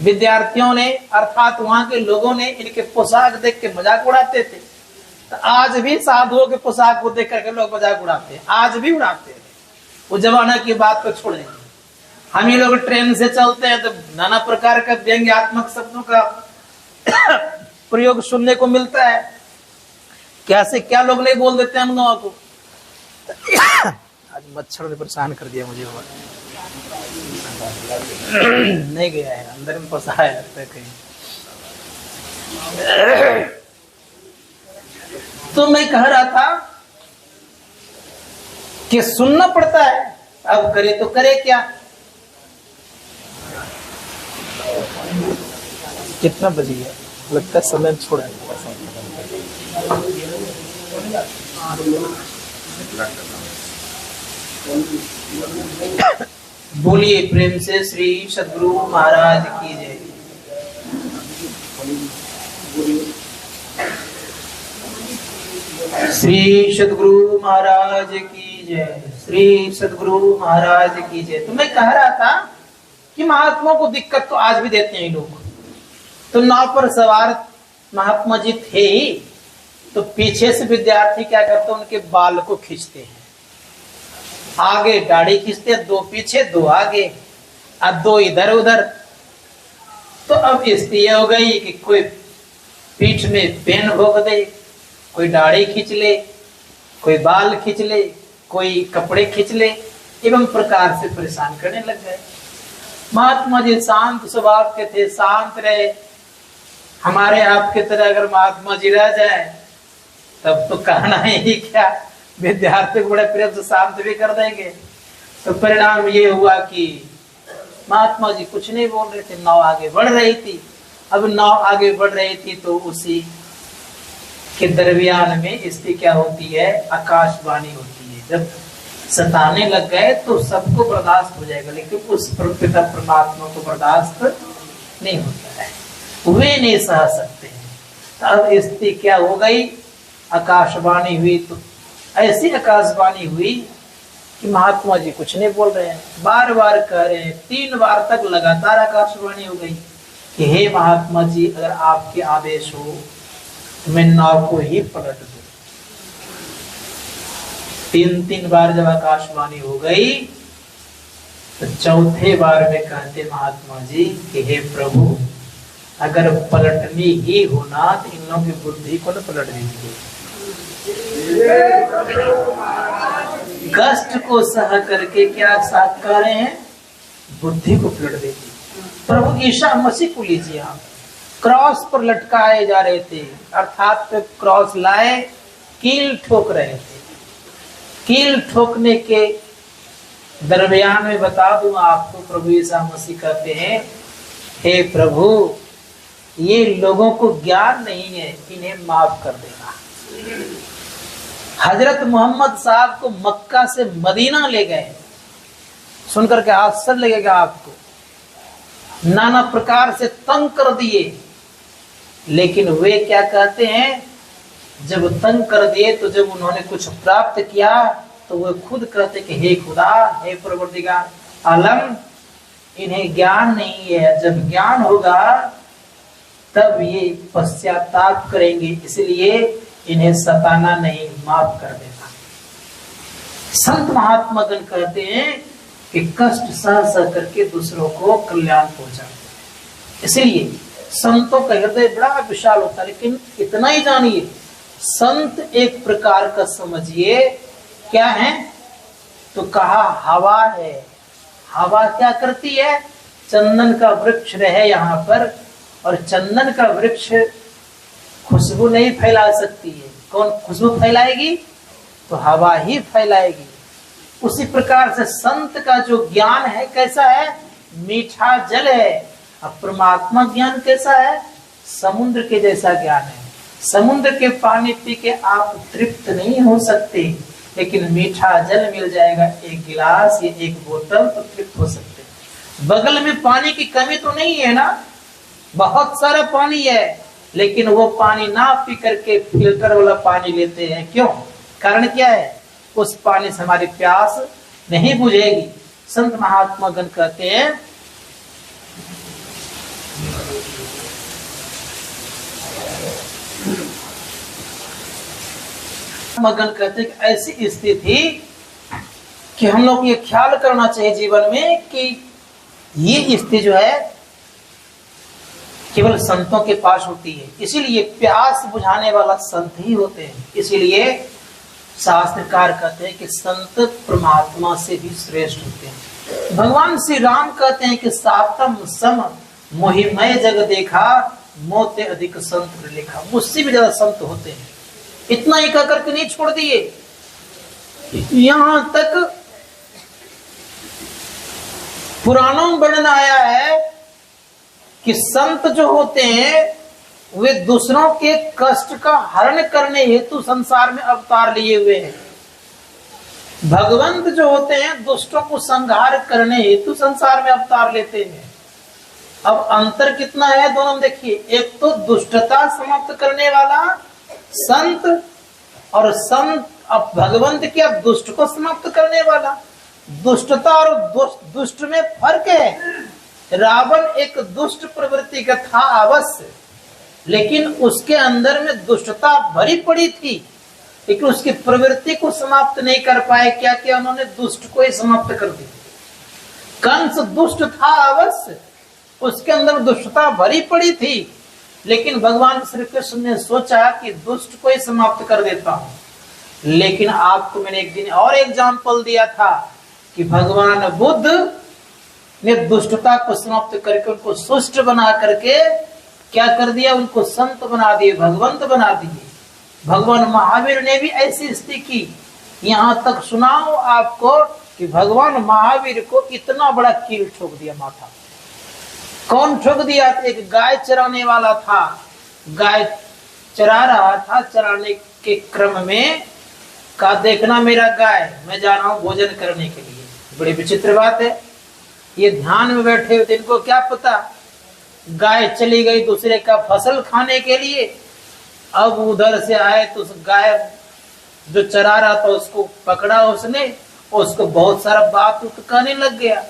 विद्यार्थियों ने अर्थात वहां के लोगों ने इनके पोशाक देख के मजाक उड़ाते थे। तो आज भी साधुओं के पोशाक को देख करके लोग मजाक उड़ाते हैं, आज भी उड़ाते हैं। वो जमाना की बात को छोड़े, हम ही लोग ट्रेन से चलते हैं तो नाना प्रकार का व्यंग्यात्मक शब्दों का प्रयोग सुनने को मिलता है। क्या से क्या लोग नहीं बोल देते हम लोगों को। आज मच्छर ने परेशान कर दिया मुझे, नहीं गया है अंदर में फंसा है लगता है कहीं। तो मैं कह रहा था कि सुनना पड़ता है, अब करे तो करे क्या। कितना बज गया लगता है, समय छोड़ा है। बोलिए प्रेम से श्री सद्गुरु महाराज की जय। श्री सद्गुरु महाराज की जय। श्री सद्गुरु महाराज की जय। तो मैं कह रहा था कि महात्माओं को दिक्कत तो आज भी देते हैं लोग। तो नाव पर सवार महात्मा जी थे ही, तो पीछे से विद्यार्थी क्या करते हैं, उनके बाल को खींचते हैं। आगे दाढ़ी खींचते हैं, दो पीछे दो आगे, अब दो इधर उधर। तो अब स्थिति हो गई कि कोई पीठ में पेन भोग दे, कोई दाढ़ी खींच ले, कोई बाल खींच ले, कोई कपड़े खींच ले, एवं प्रकार से परेशान करने लग गए। महात्मा जी शांत स्वभाव के थे, शांत रहे। हमारे आपके तरह अगर महात्मा जी रह जाए तब तो कहना ही क्या, विद्यार्थी को बड़े प्रेम से शांत भी कर देंगे। तो परिणाम ये हुआ कि महात्मा जी कुछ नहीं बोल रहे थे, नाव आगे बढ़ रही थी। अब नाव आगे बढ़ रही थी तो उसी के दरमियान में स्थिति क्या होती है, आकाशवाणी होती है। जब सताने लग गए तो सबको बर्दाश्त हो जाएगा, लेकिन उस पिता परमात्मा को बर्दाश्त नहीं होता है, वे नहीं सह सकते हैं। तो अब स्थिति क्या हो गई, आकाशवाणी हुई। तो ऐसी आकाशवाणी हुई कि महात्मा जी कुछ नहीं बोल रहे हैं, बार बार कह रहे हैं। 3 बार तक लगातार आकाशवाणी हो गई कि हे महात्मा जी, अगर आपके आदेश हो तो मैं नाव को ही पलट दूं। 3 बार जब आकाशवाणी हो गई तो चौथे बार में कहते महात्मा जी कि हे प्रभु, अगर पलटनी ही होना तो इन लोगों की बुद्धि को न पलट दीजिए। कष्ट को सह करके क्या साथ कर रहे हैं, बुद्धि को पलट दीजिए। प्रभु ईसा मसीह को लीजिए। आप क्रॉस पर लटकाए जा रहे थे, अर्थात पे क्रॉस लाए, कील ठोक रहे थे। कील ठोकने के दरमियान में बता दूं आपको, प्रभु ईसा मसीह कहते हैं, हे प्रभु, ये लोगों को ज्ञान नहीं है, इन्हें माफ कर देना। हजरत मोहम्मद साहब को मक्का से मदीना ले गए, सुनकर के आश्चर्य लगेगा आपको। नाना प्रकार से तंग कर दिए, लेकिन वे क्या कहते हैं, जब तंग कर दिए तो जब उन्होंने कुछ प्राप्त किया तो वे खुद कहते कि हे खुदा, हे परवरदिगार आलम, इन्हें ज्ञान नहीं है। जब ज्ञान होगा तब ये पश्चाताप करेंगे, इसलिए इन्हें सताना नहीं, माफ कर देना। संत महात्मा गण कहते हैं कि कष्ट सह सह करके दूसरों को कल्याण पहुंचाते। इसलिए संतों का हृदय बड़ा विशाल होता है। लेकिन इतना ही जानिए, संत एक प्रकार का समझिए क्या है, तो कहा हवा है। हवा क्या करती है, चंदन का वृक्ष रहे यहाँ पर, और चंदन का वृक्ष खुशबू नहीं फैला सकती है। कौन खुशबू फैलाएगी, तो हवा ही फैलाएगी। उसी प्रकार से संत का जो ज्ञान है कैसा है, मीठा जल है। अब परमात्मा ज्ञान कैसा है, समुद्र के जैसा ज्ञान है। समुद्र के पानी पी के आप तृप्त नहीं हो सकते, लेकिन मीठा जल मिल जाएगा, एक गिलास या एक बोतल, तो तृप्त हो सकते। बगल में पानी की कमी तो नहीं है ना, बहुत सारा पानी है, लेकिन वो पानी ना पी करके फिल्टर वाला पानी लेते हैं। क्यों, कारण क्या है, उस पानी से हमारी प्यास नहीं बुझेगी। संत महात्मा गण कहते हैं, मगन कहते हैं कि ऐसी स्थिति कि हम लोग ये ख्याल करना चाहिए जीवन में कि ये स्थिति जो है केवल संतों के पास होती है। इसीलिए प्यास बुझाने वाला संत ही होते हैं। इसीलिए शास्त्रकार कहते हैं कि संत परमात्मा से भी श्रेष्ठ होते हैं। भगवान श्री राम कहते हैं कि सातम सम मोहिमय जग देखा, मोते अधिक संत लिखा। मुझसे भी ज्यादा संत होते हैं। इतना ही कहकर के नहीं छोड़ दिए, यहां तक पुराणों में वर्णन आया है कि संत जो होते हैं वे दूसरों के कष्ट का हरण करने हेतु संसार में अवतार लिए हुए हैं। भगवंत जो होते हैं दुष्टों को संहार करने हेतु संसार में अवतार लेते हैं। अब अंतर कितना है दोनों में देखिए, एक तो दुष्टता समाप्त करने वाला संत, और संत अब भगवंत क्या दुष्ट को समाप्त करने वाला। दुष्टता और दुष्ट में फर्क है। रावण एक दुष्ट प्रवृत्ति का था अवश्य, लेकिन उसके अंदर में दुष्टता भरी पड़ी थी, लेकिन उसकी प्रवृत्ति को समाप्त नहीं कर पाए। क्या किया उन्होंने? दुष्ट को ही समाप्त कर दिया। कंस दुष्ट था अवश्य, उसके अंदर दुष्टता भरी पड़ी थी, लेकिन भगवान श्री कृष्ण ने सोचा कि दुष्ट को ही समाप्त कर देता हूं। लेकिन आपको मैंने एक दिन और एग्जाम्पल दिया था कि भगवान बुद्ध ने दुष्टता को समाप्त करके उनको सुष्ट बना करके क्या कर दिया? उनको संत बना दिए, भगवंत बना दिए। भगवान महावीर ने भी ऐसी स्थिति की। यहां तक सुनाओ आपको कि भगवान महावीर को इतना बड़ा कील ठोक दिया माथा। कौन ठोक दिया? एक गाय चराने वाला था, गाय चरा रहा था, चराने के क्रम में कहा देखना मेरा गाय, मैं जा रहा हूं भोजन करने के लिए। बड़ी विचित्र बात है, ये ध्यान में बैठे हुए थे, इनको क्या पता गाय चली गई दूसरे का फसल खाने के लिए। अब उधर से आए तो उस गाय जो चरा रहा था उसको पकड़ा उसने, उसको बहुत सारा बात कहने लग गया।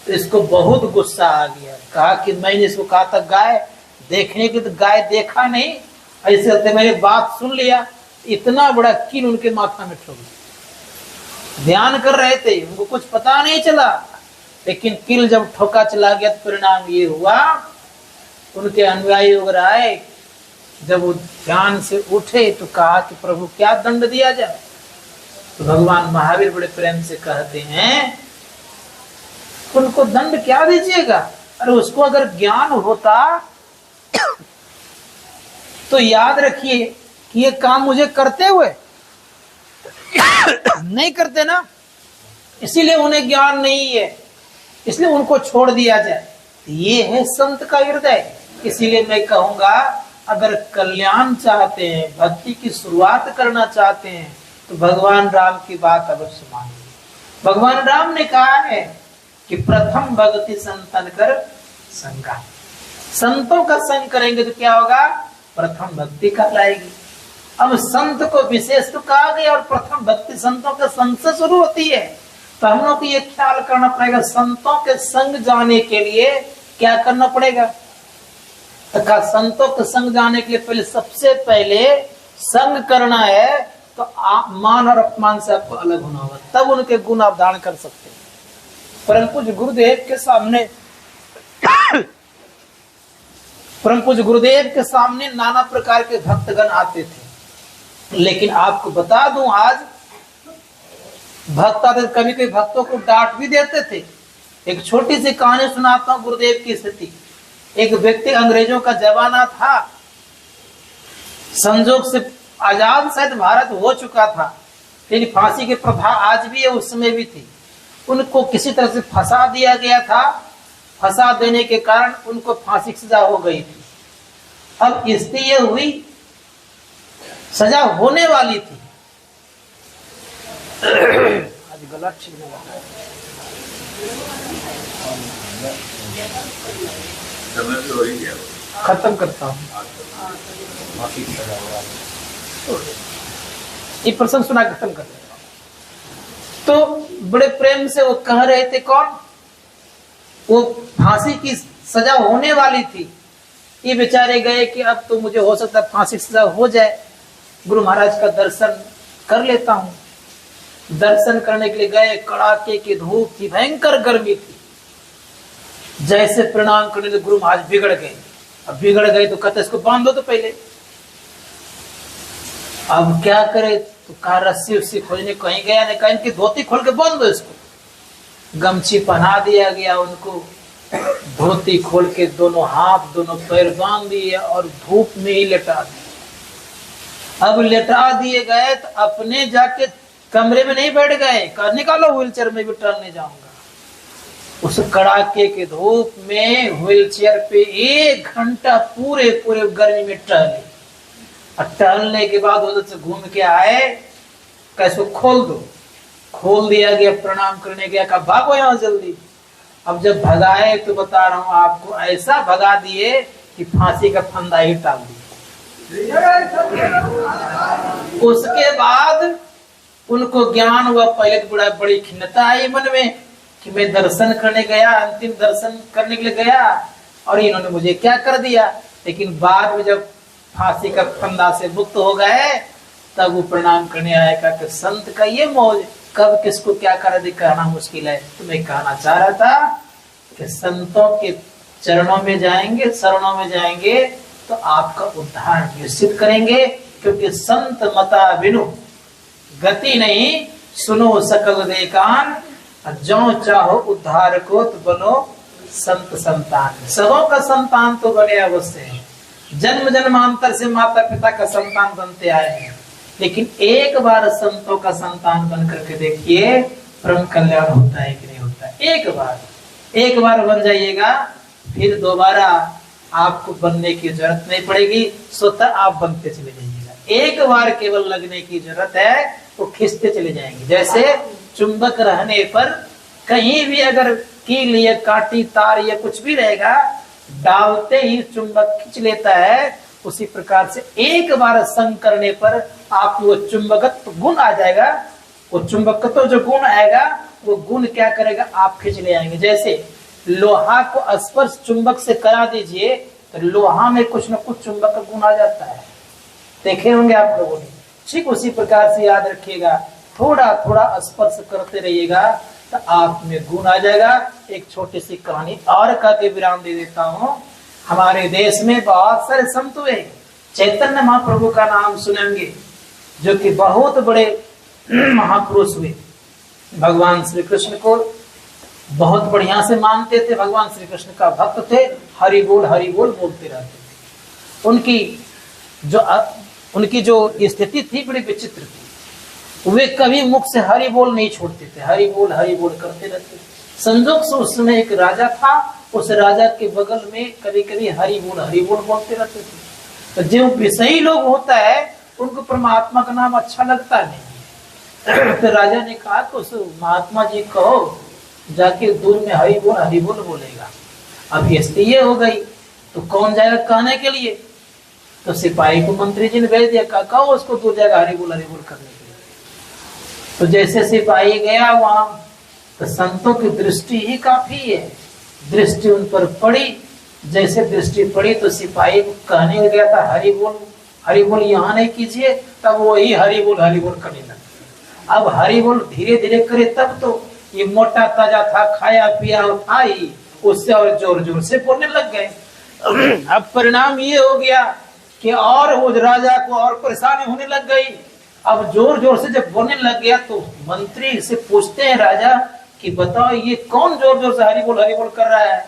तो इसको बहुत गुस्सा आ गया, कहा कि मैंने इसको कहा था गाय देखने की, तो गाय देखा नहीं, ऐसे होते मेरी बात सुन लिया। इतना बड़ा कील उनके माथा में ठोक दिया। ध्यान कर रहे थे, उनको कुछ पता नहीं चला, लेकिन कील जब ठोका चला गया तो परिणाम ये हुआ, उनके अनुयायी वगैरह आए, जब वो ध्यान से उठे तो कहा कि प्रभु क्या दंड दिया जाए। तो भगवान महावीर बड़े प्रेम से कहते हैं उनको दंड क्या दीजिएगा? अरे उसको अगर ज्ञान होता तो याद रखिए कि ये काम मुझे करते हुए नहीं करते ना, इसीलिए उन्हें ज्ञान नहीं है, इसलिए उनको छोड़ दिया जाए। ये है संत का हृदय। इसीलिए मैं कहूंगा अगर कल्याण चाहते हैं, भक्ति की शुरुआत करना चाहते हैं, तो भगवान राम की बात अवश्य मानिए। भगवान राम ने कहा है कि प्रथम भक्ति संतन कर संगा। संतों का संग करेंगे तो क्या होगा? प्रथम भक्ति कहलाएगी। अब संत को विशेष तो कहा गया, और प्रथम भक्ति संतों के संग से शुरू होती है। तो हम लोग को ये ख्याल करना पड़ेगा संतों के संग जाने के लिए क्या करना पड़ेगा। तो संतों के संग जाने के लिए पहले सबसे पहले संग करना है, तो मान और अपमान से आपको अलग होना होगा, तब उनके गुण आप धारण कर सकते हैं। परम पूज्य गुरुदेव के सामने परम पूज्य गुरुदेव के सामने नाना प्रकार के भक्तगण आते थे, लेकिन आपको बता दूं आज भक्त आते, कभी कभी भक्तों को डांट भी देते थे। एक छोटी सी कहानी सुनाता हूं गुरुदेव की स्थिति। एक व्यक्ति, अंग्रेजों का जमाना था, संजोग से आजाद शायद भारत हो चुका था, लेकिन फांसी की प्रथा आज भी है, उस समय भी थी। उनको किसी तरह से फंसा दिया गया था, फंसा देने के कारण उनको फांसी की सजा हो गई थी। अब स्थिति ये हुई, सजा होने वाली थी। आज गला ठीक नहीं लगा, खत्म करता हूं। ये प्रसंग सुना खत्म कर देता हूं। तो बड़े प्रेम से वो कह रहे थे, कौन? वो फांसी की सजा होने वाली थी। ये बेचारे गए कि अब तो मुझे हो सकता है फांसी की सजा हो जाए, गुरु महाराज का दर्शन कर लेता हूं। दर्शन करने के लिए गए, कड़ाके की धूप थी, भयंकर गर्मी थी। जैसे प्रणाम करने तो गुरु महाराज बिगड़ गए। अब बिगड़ गए तो कहते इसको बांध दो तो पहले। अब क्या करे? तो कहा रस्सी उस्सी खोजने कहीं गया, नहीं कहा इनकी धोती खोल के बांध दो इसको। गमछी पहना दिया गया उनको, धोती खोल के दोनों हाथ दोनों पैर बांध दिए और धूप में ही लेटा दिए। अब लेटा दिए गए तो अपने जाके कमरे में नहीं बैठ गए, कहा निकालो व्हीलचेयर में भी टहलने जाऊंगा। उस कड़ाके के धूप में व्हीलचेयर पे 1 घंटा पूरे पूरे गर्मी में टहले। और टहलने के बाद उधर से घूम के आए, कैसे खोल दो। खोल दिया गया, प्रणाम करने गया, कहा भागो यहाँ जल्दी। अब जब भगाए तो बता रहा हूं आपको, ऐसा भगा दिए कि फांसी का फंदा ही टाल दिया। उसके बाद उनको ज्ञान हुआ। पहले तो बड़ी खिन्नता आई मन में कि मैं दर्शन करने गया, अंतिम दर्शन करने के लिए गया और इन्होंने मुझे क्या कर दिया। लेकिन बाद में जब फांसी का फंदा से मुक्त हो गए तब वो प्रणाम करने आएगा कि संत का ये मौज, कब किसको क्या कर दे कहना मुश्किल है। तो मैं कहना चाह रहा था कि संतों के चरणों में जाएंगे, शरणों में जाएंगे तो आपका उद्धार निश्चित करेंगे, क्योंकि संत मता बिनु गति नहीं, सुनो सकल देकान, जो चाहो उद्धार को तो बनो संत संतान। सबों का संतान तो बने अवश्य है, जन्म जन्मांतर से माता पिता का संतान बनते आए हैं, लेकिन एक बार संतों का संतान बन करके देखिए परम कल्याण होता है कि नहीं होता है। एक बार बन जाइएगा, फिर दोबारा आपको बनने की जरूरत नहीं पड़ेगी, स्वतः आप बनते चले जाइएगा। एक बार केवल लगने की जरूरत है, वो खींचते चले जाएंगे। जैसे चुंबक रहने पर कहीं भी अगर कील या काटी तार या कुछ भी रहेगा, डालते ही चुंबक खींच लेता है, उसी प्रकार से एक बार संग करने पर आप वो चुंबकत्व गुण आ जाएगा। वो चुंबकत्व जो गुण आएगा वो गुण क्या करेगा, आप खींच ले आएंगे। जैसे लोहा को स्पर्श चुंबक से करा दीजिए तो लोहा में कुछ न कुछ चुंबक का गुण आ जाता है, देखे होंगे आप लोगों ने। ठीक उसी प्रकार से याद रखिएगा, थोड़ा थोड़ा स्पर्श करते रहिएगा तो आप में गुण आ जाएगा। एक छोटी सी कहानी और का के विराम दे देता हूँ। हमारे देश में बहुत सारे संत हुए, चैतन्य महाप्रभु का नाम सुनेंगे, जो कि बहुत बड़े महापुरुष हुए। भगवान श्री कृष्ण को बहुत बढ़िया से मानते थे, भगवान श्री कृष्ण का भक्त थे, हरि बोल बोलते रहते थे। उनकी जो स्थिति थी बड़ी विचित्र थी। वे कभी मुख से हरि बोल नहीं छोड़ते थे, हरि बोल करते रहते थे। संजोग से उस समय एक राजा था, उस राजा के बगल में कभी कभी हरि बोल बोलते रहते थे। तो जो विषयी लोग होता है उनको परमात्मा का नाम अच्छा लगता नहीं। तो राजा ने कहा कि उस महात्मा जी कहो जाके दूर में हरि बोल बोलेगा। अब स्थिति ये हो गई तो कौन जाएगा कहने के लिए, तो सिपाही को मंत्री जी ने भेज दिया, कहा उसको दूर जाएगा हरि बोल करने के लिए। तो जैसे सिपाही गया वहां तो संतों की दृष्टि ही काफी है, दृष्टि उन पर पड़ी। जैसे दृष्टि पड़ी तो सिपाही को कहने गया था हरि बोल यहाँ नहीं कीजिए, तब वही हरि बोल करने लगा। अब हरि बोल धीरे धीरे करे तब तो ये मोटा ताजा था, खाया पिया था ही, उससे और जोर जोर से बोलने लग गए। अब परिणाम ये हो गया कि और वो राजा को और परेशानी होने लग गई। अब जोर जोर से जब बोलने लग गया तो मंत्री से पूछते हैं राजा कि बताओ ये कौन जोर जोर से हरि बोल कर रहा है।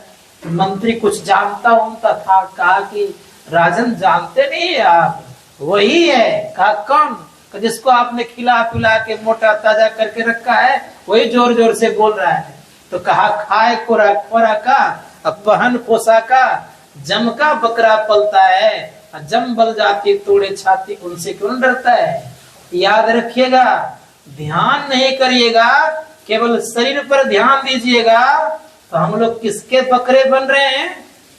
तो मंत्री कुछ जानता उनका था, कहा कि राजन जानते नहीं है आप, वही है। कहा कौन, जिसको आपने खिला पिला के मोटा ताजा करके रखा है वही जोर जोर से बोल रहा है। तो कहा खाए खोरा का अब पहन पोशाका, जम का बकरा पलता है, जम बल जाती तोड़े छाती, उनसे क्यों डरता है। याद रखिएगा, ध्यान नहीं करिएगा, केवल शरीर पर ध्यान दीजिएगा तो हम लोग किसके बकरे बन रहे हैं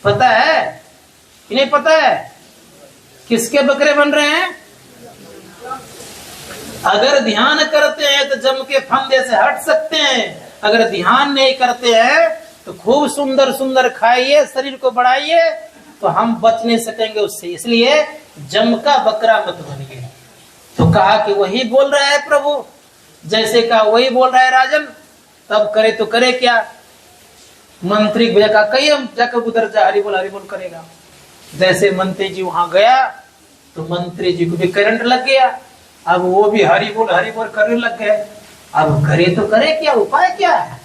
पता है कि नहीं पता है, किसके बकरे बन रहे हैं। अगर ध्यान करते हैं तो जम के फंदे से हट सकते हैं, अगर ध्यान नहीं करते हैं तो खूब सुंदर सुंदर खाइए, शरीर को बढ़ाइए, तो हम बच नहीं सकेंगे उससे। इसलिए जम का बकरा मत बनिए। तो कहा कि वही बोल रहा है प्रभु, जैसे कहा वही बोल रहा है राजन, तब करे तो करे क्या। मंत्री का कही हम जाकर उधर जा हरि बोल करेगा। जैसे मंत्री जी वहां गया तो मंत्री जी को भी करंट लग गया। अब वो भी हरि बोल करने लग गए। अब करे तो करे क्या, उपाय क्या है।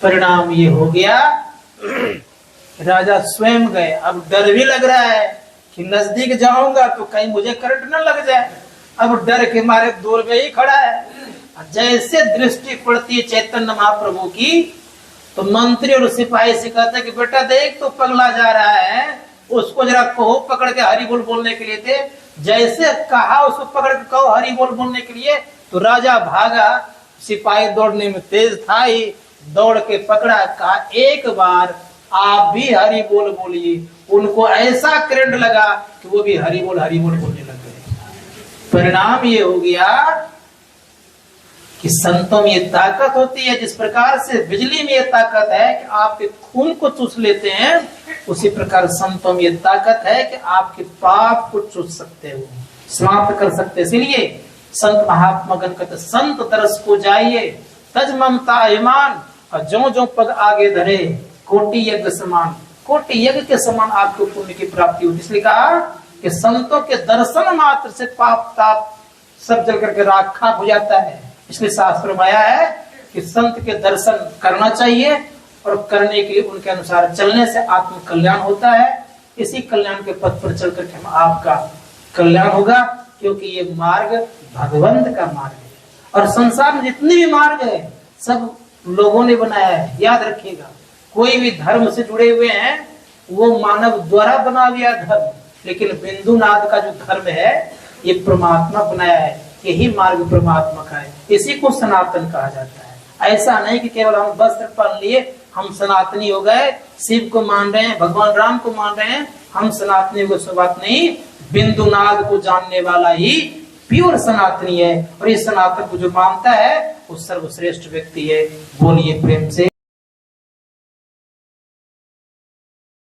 परिणाम ये हो गया राजा स्वयं गए। अब डर भी लग रहा है कि नजदीक जाऊंगा तो कहीं मुझे करंट न लग जाए। अब डर के मारे दूर में ही खड़ा है। जैसे दृष्टि पड़ती है चैतन्य महाप्रभु की तो मंत्री और सिपाही से कहता है कि बेटा देख तो पगला जा रहा है, उसको जरा कहो पकड़ के हरि बोल बोलने के लिए थे। जैसे कहा उसको पकड़ के कहो हरि बोल बोलने के लिए तो राजा भागा, सिपाही दौड़ने में तेज था ही, दौड़ के पकड़ा, कहा एक बार आप भी हरि बोल बोलिए। उनको ऐसा करंट लगा कि वो भी हरि बोल बोलने लग गए। परिणाम ये हो गया कि संतों में ये ताकत होती है, जिस प्रकार से बिजली में ये ताकत है कि आपके खून को चूस लेते हैं, उसी प्रकार संतों में ये ताकत है कि आपके पाप को चूस सकते हो, समाप्त कर सकते। इसलिए संत महात्मा गण कहते संत दरस को जाइए, तज ममता अभिमान, और जो जो पग आगे धरे कोटि यज्ञ समान। कोटि यज्ञ के समान आपको पुण्य की प्राप्ति होती। इसलिए कहा कि संतों के दर्शन मात्र से पाप ताप सब जल करके राख खाक हो जाता है। इसलिए शास्त्र में आया है कि संत के दर्शन करना चाहिए, और करने के लिए उनके अनुसार चलने से आत्म कल्याण होता है। इसी कल्याण के पथ पर चल करके हम आपका कल्याण होगा, क्योंकि ये मार्ग भगवंत का मार्ग है। और संसार में जितने भी मार्ग है सब लोगों ने बनाया है। याद रखिएगा, कोई भी धर्म से जुड़े हुए हैं वो मानव द्वारा बना लिया धर्म, लेकिन बिंदुनाद का जो धर्म है ये परमात्मा बनाया है। यही मार्ग परमात्मा का है, इसी को सनातन कहा जाता है। ऐसा नहीं कि केवल हम वस्त्र पहन लिए हम सनातनी हो गए, शिव को मान रहे हैं, भगवान राम को मान रहे हैं, हम सनातनी हो गए, बात नहीं। बिंदुनाद को जानने वाला ही प्योर सनातनी है, और इस सनातन को जो मानता है वो सर्वश्रेष्ठ व्यक्ति है। बोलिए प्रेम से।